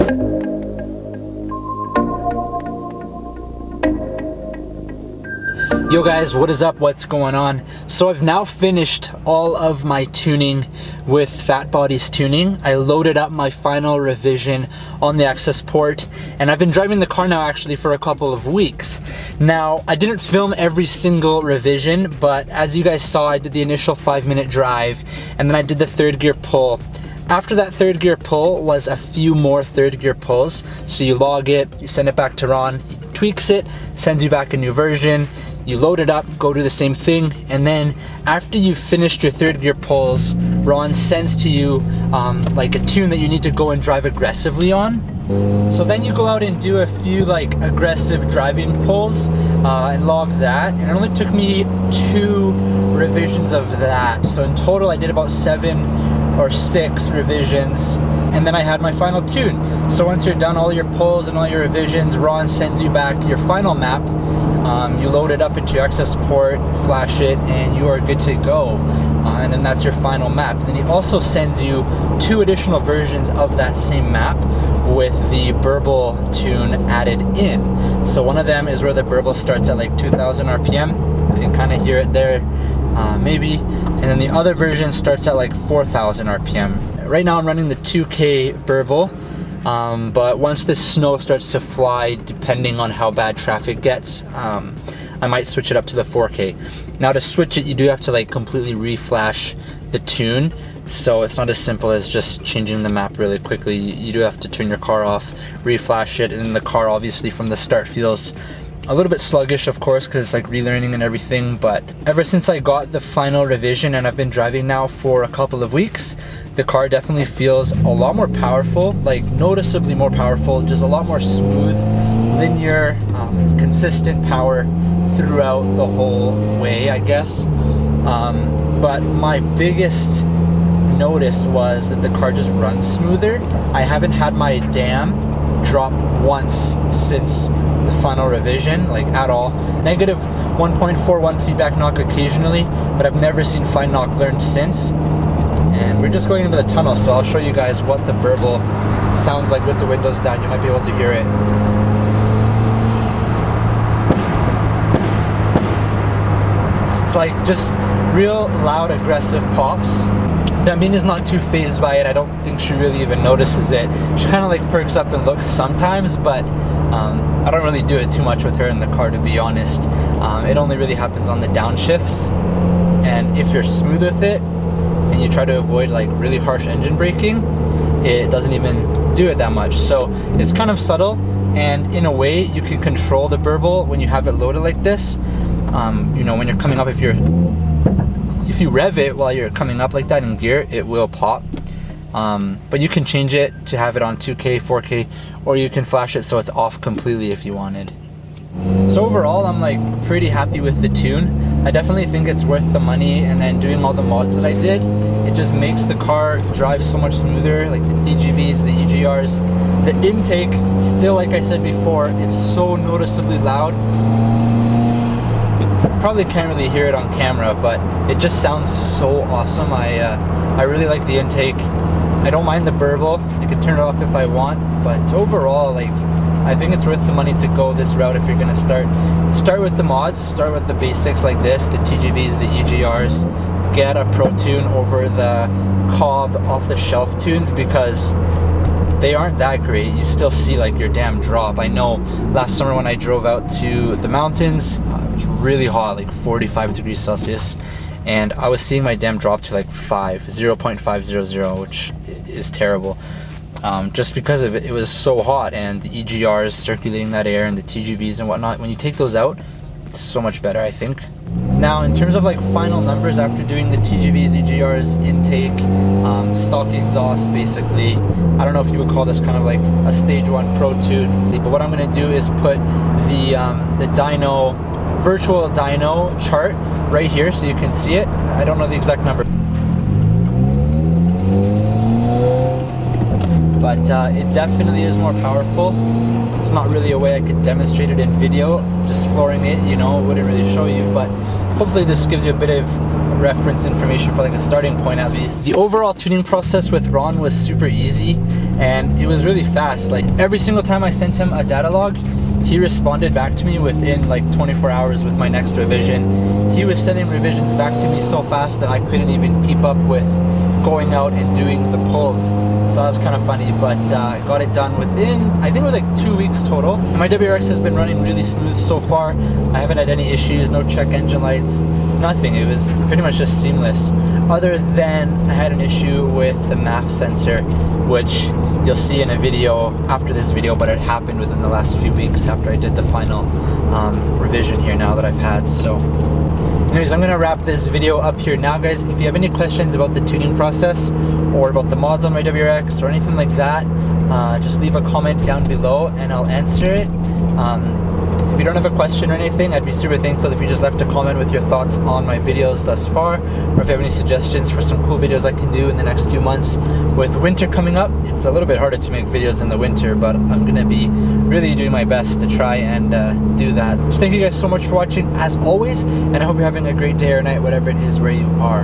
Yo guys, what is up? What's going on? So I've now finished all of my tuning with Phatbotti's tuning. I loaded up my final revision on the access port, and I've been driving the car now actually for a couple of weeks. Now, I didn't film every single revision, but as you guys saw, I did the initial 5-minute drive, and then I did the third gear pull. After that third gear pull was a few more third gear pulls. So you log it, you send it back to Ron, he tweaks it, sends you back a new version. You load it up, go do the same thing, and then after you've finished your third gear pulls, Ron sends to you like a tune that you need to go and drive aggressively on. So then you go out and do a few like aggressive driving pulls and log that, and it only took me 2 revisions of that. So in total I did about 7 or 6 revisions, and then I had my final tune. So once you're done all your pulls and all your revisions, Ron sends you back your final map. You load it up into your access port, flash it, and you are good to go. And then that's your final map. Then he also sends you 2 additional versions of that same map with the Burble tune added in. So one of them is where the Burble starts at like 2,000 RPM. You can kind of hear it there, maybe. And then the other version starts at like 4,000 RPM. Right now I'm running the 2K Burble. But once the snow starts to fly, depending on how bad traffic gets, I might switch it up to the 4K. Now to switch it, you do have to like completely reflash the tune, so it's not as simple as just changing the map really quickly. You do have to turn your car off, reflash it, and then the car obviously from the start feels a little bit sluggish, of course, because it's like relearning and everything. But ever since I got the final revision and I've been driving now for a couple of weeks, the car definitely feels a lot more powerful, like noticeably more powerful, just a lot more smooth, linear, consistent power throughout the whole way, I guess. But my biggest notice was that the car just runs smoother. I haven't had my dam drop once since the final revision, like at all. Negative 1.41 feedback knock occasionally, but I've never seen fine knock learn since. And we're just going into the tunnel, so I'll show you guys what the Burble sounds like with the windows down. You might be able to hear it. It's like just real loud, aggressive pops. Damina's not too fazed by it. I don't think she really even notices it. She kind of like perks up and looks sometimes, but I don't really do it too much with her in the car, to be honest. It only really happens on the downshifts, and if you're smooth with it and you try to avoid like really harsh engine braking, it doesn't even do it that much. So it's kind of subtle, and in a way you can control the Burble when you have it loaded like this. You know, when you're coming up, if you rev it while you're coming up like that in gear, it will pop. But you can change it to have it on 2K, 4K, or you can flash it so it's off completely if you wanted. So overall, I'm like pretty happy with the tune. I definitely think it's worth the money, and then doing all the mods that I did, it just makes the car drive so much smoother, like the TGVs, the EGRs. The intake, still like I said before, it's so noticeably loud. Probably can't really hear it on camera, but it just sounds so awesome. I really like the intake. I don't mind the Burble. I can turn it off if I want, but overall, like, I think it's worth the money to go this route if you're gonna start with the mods, start with the basics like this, the TGVs, the EGRs, get a Pro Tune over the Cobb off-the-shelf tunes, because they aren't that great. You still see like your damn drop. I know last summer when I drove out to the mountains, it was really hot, like 45 degrees Celsius, and I was seeing my damn drop to like 0.500, which is terrible. Just because of it, it was so hot, and the EGRs circulating that air and the TGVs and whatnot, when you take those out, it's so much better, I think. Now, in terms of like final numbers after doing the TGVs, EGRs, intake, stock exhaust, basically, I don't know if you would call this kind of like a stage 1 Pro Tune, but what I'm going to do is put the dyno, virtual dyno chart right here so you can see it. I don't know the exact number, but it definitely is more powerful. There's not really a way I could demonstrate it in video. Just flooring it, you know, wouldn't really show you, but hopefully this gives you a bit of reference information for like a starting point at least. The overall tuning process with Ron was super easy, and it was really fast. Like every single time I sent him a data log, he responded back to me within like 24 hours with my next revision. He was sending revisions back to me so fast that I couldn't even keep up with going out and doing the pulls. So that was kind of funny, but I got it done within, I think it was like 2 weeks total. And my WRX has been running really smooth so far. I haven't had any issues, no check engine lights, nothing. It was pretty much just seamless. Other than I had an issue with the MAF sensor, which you'll see in a video after this video, but it happened within the last few weeks after I did the final revision here now that I've had. So anyways, I'm gonna wrap this video up here now, guys. If you have any questions about the tuning process or about the mods on my WRX or anything like that, just leave a comment down below and I'll answer it. If you don't have a question or anything, I'd be super thankful if you just left a comment with your thoughts on my videos thus far, or if you have any suggestions for some cool videos I can do in the next few months. With winter coming up, it's a little bit harder to make videos in the winter, but I'm gonna be really doing my best to try and do that. So thank you guys so much for watching as always, and I hope you're having a great day or night, whatever it is where you are.